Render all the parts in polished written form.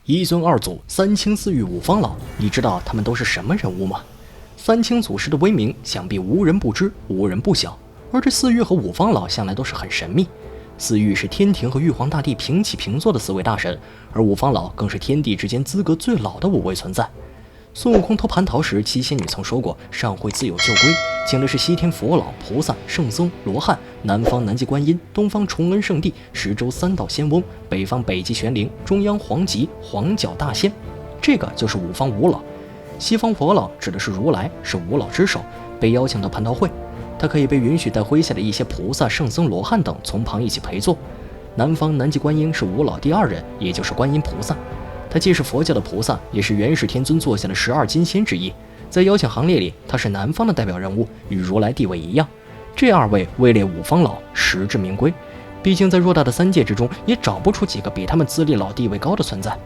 一尊二祖，三清四御五方老，你知道他们都是什么人物吗？三清祖师的威名，想必无人不知，无人不晓。而这四御和五方老向来都是很神秘。四御是天庭和玉皇大帝平起平坐的四位大神，而五方老更是天地之间资格最老的5位存在。孙悟空偷蟠桃时，七仙女曾说过上回自有救归，请的是西天佛老、菩萨、圣僧、罗汉，南方南极观音，东方崇恩圣帝，十洲3道仙翁，北方北极玄灵，中央黄极黄角大仙。这个就是五方五老。西方佛老指的是如来，是五老之首，被邀请到蟠桃会，他可以被允许带麾下的一些菩萨、圣僧、罗汉等从旁一起陪坐。南方南极观音是五老第2人，也就是观音菩萨。他既是佛教的菩萨，也是元始天尊座下的12金仙之一。在邀请行列里，他是南方的代表人物，与如来地位一样。这2位位列五方老，实至名归。毕竟在偌大的3界之中，也找不出几个比他们资历老、地位高的存在。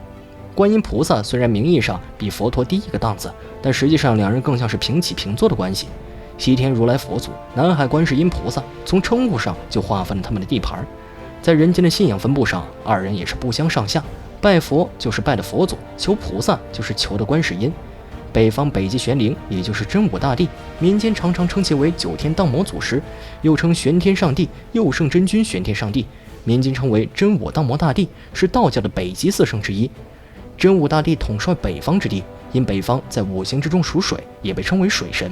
观音菩萨虽然名义上比佛陀低一个档次，但实际上2人更像是平起平坐的关系。西天如来佛祖，南海观世音菩萨，从称呼上就划分了他们的地盘。在人间的信仰分布上，2人也是不相上下。拜佛就是拜的佛祖，求菩萨就是求的观世音。北方北极玄灵，也就是真武大帝，民间常常称其为9天荡魔祖师，又称玄天上帝、佑圣真君玄天上帝，民间称为真武荡魔大帝，是道教的北极4圣之一。真武大帝统帅北方之地，因北方在5行之中属水，也被称为水神。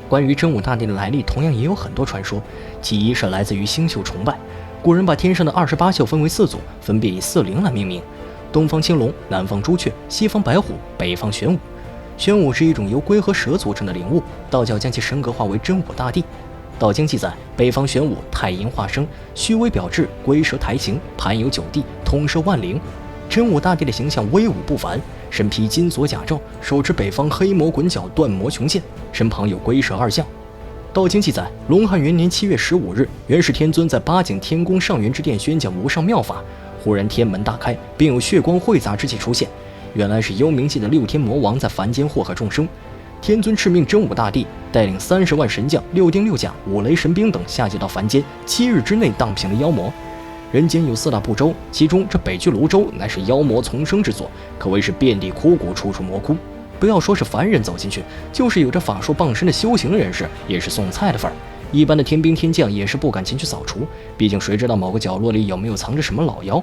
关于真武大帝的来历，同样也有很多传说，其一是来自于星宿崇拜。古人把天上的28宿分为4组，分别以4灵来命名：东方青龙，南方朱雀，西方白虎，北方玄武。玄武是一种由龟和蛇组成的灵物，道教将其神格化为真武大帝。道经记载，北方玄武太阴化生，虚威表质，龟蛇台形，盘有9地，统摄万灵。真武大帝的形象威武不凡，身披金锁甲胄，手持北方黑魔滚角断魔雄剑，身旁有龟蛇2象。道经记载，隆汉元年7月15日，元始天尊在八景天宫上元之殿宣讲无上妙法，忽然天门大开，并有血光汇杂之气出现，原来是幽冥界的6天魔王在凡间祸害众生。天尊敕命真武大帝带领30万神将、6丁6甲、5雷神兵等下界到凡间，7日之内荡平了妖魔。人间有4大部洲，其中这北俱泸州乃是妖魔丛生之所，可谓是遍地枯骨，处处魔窟。不要说是凡人走进去，就是有着法术傍身的修行人士，也是送菜的份儿。一般的天兵天将也是不敢前去扫除，毕竟谁知道某个角落里有没有藏着什么老妖。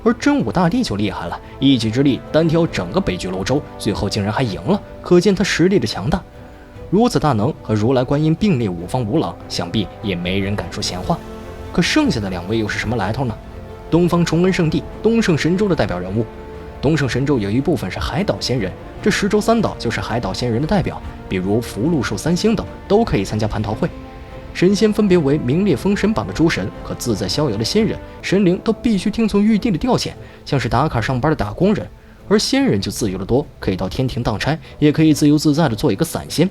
而真武大帝就厉害了，一己之力单挑整个北俱泸州，最后竟然还赢了，可见他实力的强大。如此大能，和如来观音并列五方五老，想必也没人敢说闲话。可剩下的2位又是什么来头呢？东方崇恩圣帝，东胜神州的代表人物。东胜神州有一部分是海岛仙人，这10洲3岛就是海岛仙人的代表，比如福禄寿3星等都可以参加蟠桃会。神仙分别为名列封神榜的诸神和自在逍遥的仙人，神灵都必须听从玉帝的调遣，像是打卡上班的打工人。而仙人就自由得多，可以到天庭当差，也可以自由自在的做一个散仙。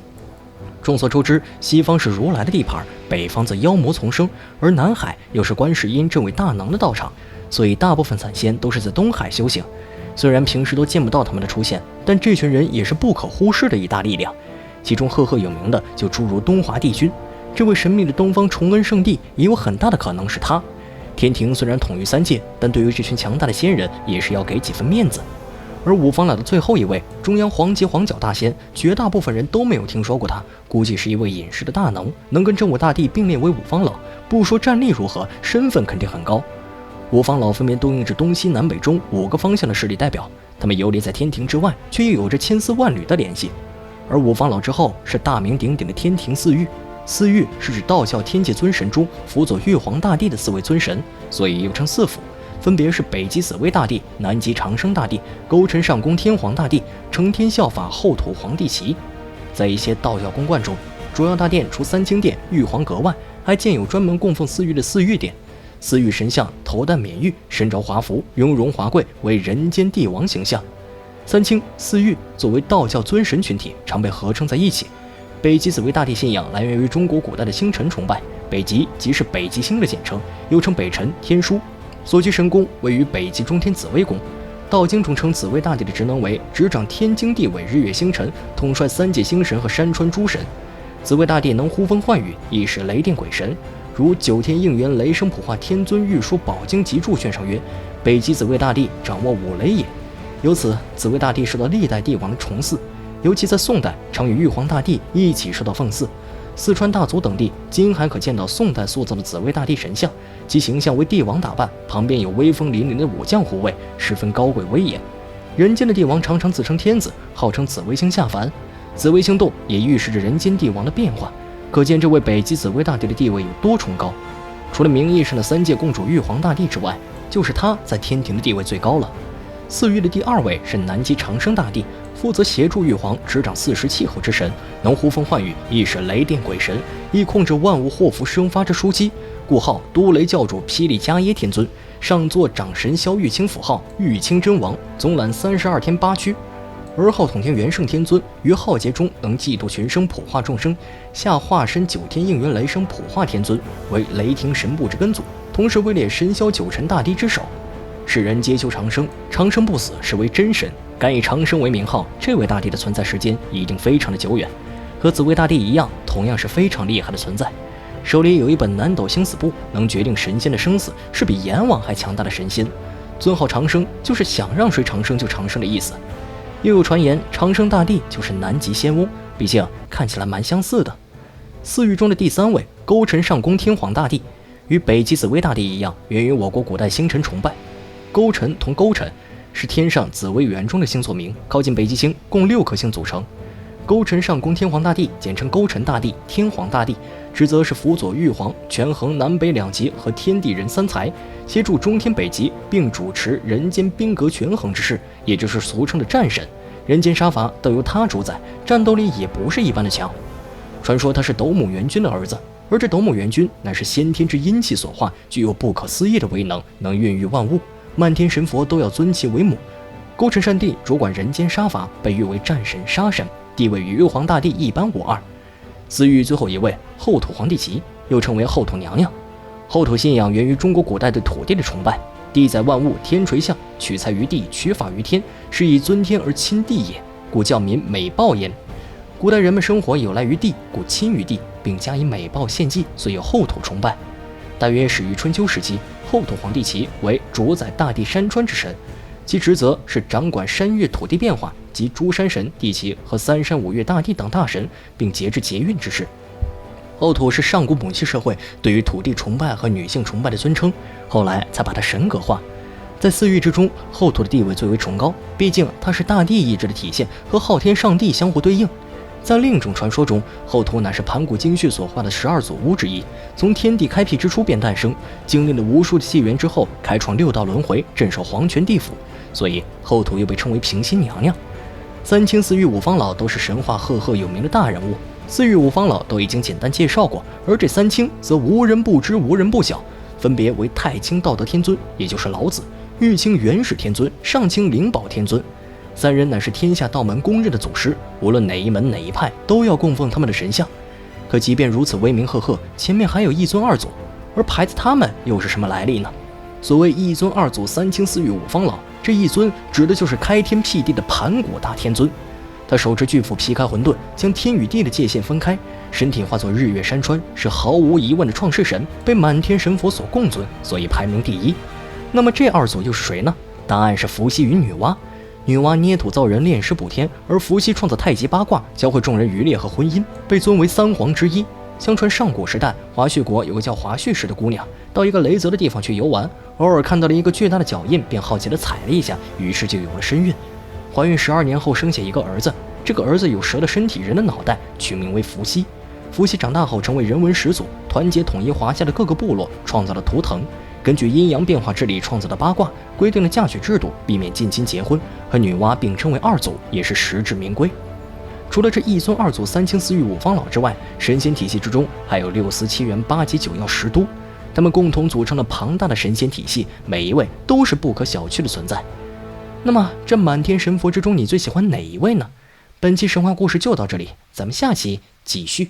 众所周知，西方是如来的地盘，北方则妖魔丛生，而南海又是观世音这位大能的道场，所以大部分散仙都是在东海修行。虽然平时都见不到他们的出现，但这群人也是不可忽视的一大力量。其中赫赫有名的就诸如东华帝君，这位神秘的东方崇恩圣帝也有很大的可能是他。天庭虽然统御3界，但对于这群强大的仙人也是要给几分面子。而五方老的最后一位中央黄极黄角大仙，绝大部分人都没有听说过他，估计是一位隐世的大能，能跟真武大帝并列为五方老，不说战力如何，身份肯定很高。五方老分别对应着东西南北中5个方向的势力代表，他们游离在天庭之外，却又有着千丝万缕的联系。而五方老之后是大名鼎鼎的天庭4御，4御是指道教天界尊神中辅佐玉皇大帝的4位尊神，所以又称4辅，分别是北极紫薇大帝、南极长生大帝、勾陈上宫天皇大帝、承天效法后土皇帝旗。在一些道教宫观中，主要大殿除三清殿、玉皇阁外，还建有专门供奉4御的4御殿。4御神像头戴冕玉，身着华服，雍容华贵，为人间帝王形象。三清、4御作为道教尊神群体，常被合称在一起。北极紫薇大帝信仰来源于中国古代的星辰崇拜，北极即是北极星的简称，又称北辰、天枢。所居神宫位于北极中天紫微宫。道经中称紫薇大帝的职能为执掌天经地纬日月星辰，统帅3界星神和山川诸神。紫薇大帝能呼风唤雨，亦是雷电鬼神。如9天应元雷声普化天尊御书宝经集注卷上曰：北极紫薇大帝掌握5雷也。由此，紫薇大帝受到历代帝王的崇祀，尤其在宋代，常与玉皇大帝一起受到奉祀。四川大足等地今还可见到宋代塑造的紫薇大帝神像，其形象为帝王打扮，旁边有威风凛凛的武将护卫，十分高贵威严。人间的帝王常常自称天子，号称紫微星下凡。紫微星动也预示着人间帝王的变化，可见这位北极紫薇大帝的地位有多崇高。除了名义上的三界共主玉皇大帝之外，就是他在天庭的地位最高了。4域的第2位是南极长生大帝，负责协助玉皇执掌40气候之神，能呼风唤雨，亦是雷电鬼神，亦控制万物祸福生发之枢机，故号都雷教主霹雳迦耶天尊，上座掌神霄玉清府号玉清真王，总揽32天8区。而号统天元圣天尊于浩劫中能嫉妒群生，普化众生，下化身9天应元雷声普化天尊，为雷霆神部之根祖，同时位列神霄9神大帝之首。世人皆求长生，长生不死是为真神，敢以长生为名号，这位大帝的存在时间一定非常的久远，和紫薇大帝一样，同样是非常厉害的存在。手里有一本南斗星死簿，能决定神仙的生死，是比阎王还强大的神仙。尊号长生，就是想让谁长生就长生的意思。又有传言，长生大帝就是南极仙翁，毕竟看起来蛮相似的。4域中的第3位，勾陈上宫天皇大帝，与北极紫薇大帝一样，源于我国古代星辰崇拜。勾陈同勾陈是天上紫微垣中的星座名，靠近北极星，共6颗星组成。勾陈上宫天皇大帝简称勾陈大帝、天皇大帝，职责是辅佐玉皇，权衡南北2极和天地人3才，协助中天北极，并主持人间兵革权衡之事，也就是俗称的战神。人间杀伐都由他主宰，战斗力也不是一般的强。传说他是斗母元君的儿子，而这斗母元君乃是先天之阴气所化，具有不可思议的威能，能孕育万物，漫天神佛都要尊其为母。勾陈善帝主管人间杀伐，被誉为战神、杀神，地位与玉皇大帝一般无二。4域最后一位，后土皇帝岐，又称为后土娘娘。后土信仰源于中国古代对土地的崇拜，地载万物，天垂象，取材于地，取法于天，是以尊天而亲地也，故教民美报焉。古代人们生活有赖于地，故亲于地，并加以美报献祭，所以有后土崇拜。大约始于春秋时期，后土皇帝岐为主宰大地山川之神，其职责是掌管山岳土地变化及诸山神、地奇和3山5岳大帝等大神，并节制节运之事。后土是上古母系社会对于土地崇拜和女性崇拜的尊称，后来才把它神格化。在4域之中，后土的地位最为崇高，毕竟它是大地意志的体现，和昊天上帝相互对应。在另一种传说中，后土乃是盘古精血所化的12祖巫之一，从天地开辟之初便诞生，经历了无数的纪元之后，开创6道轮回，镇守黄泉地府，所以后土又被称为平心娘娘。3清4域5方老都是神话赫赫有名的大人物，4域5方老都已经简单介绍过，而这3清则无人不知，无人不晓，分别为太清道德天尊，也就是老子；玉清元始天尊，上清灵宝天尊。3人乃是天下道门公认的祖师，无论哪一门哪一派，都要供奉他们的神像。可即便如此威名赫赫，前面还有一尊二祖，而排在他们又是什么来历呢？所谓一尊二祖3清4域5方老，这一尊指的就是开天辟地的盘古大天尊。他手持巨斧劈开混沌，将天与地的界限分开，身体化作日月山川，是毫无疑问的创世神，被满天神佛所共尊，所以排名第1。那么这二祖又是谁呢？答案是伏羲与女娲。女娲捏土造人，炼石补天，而伏羲创造太极八卦，教会众人渔猎和婚姻，被尊为3皇之一。相传上古时代，华胥国有个叫华胥氏的姑娘，到一个雷泽的地方去游玩，偶尔看到了一个巨大的脚印，便好奇地踩了一下，于是就有了身孕。怀孕12年后生下一个儿子，这个儿子有蛇的身体，人的脑袋，取名为伏羲。伏羲长大后成为人文始祖，团结统一华夏的各个部落，创造了图腾。根据阴阳变化之理创造的八卦，规定了嫁娶制度，避免近亲结婚，和女娲并称为二祖，也是实至名归。除了这一尊二祖3清4域5方老之外，神仙体系之中还有6司7元8极9曜10都，他们共同组成了庞大的神仙体系，每一位都是不可小觑的存在。那么这满天神佛之中，你最喜欢哪一位呢？本期神话故事就到这里，咱们下期继续。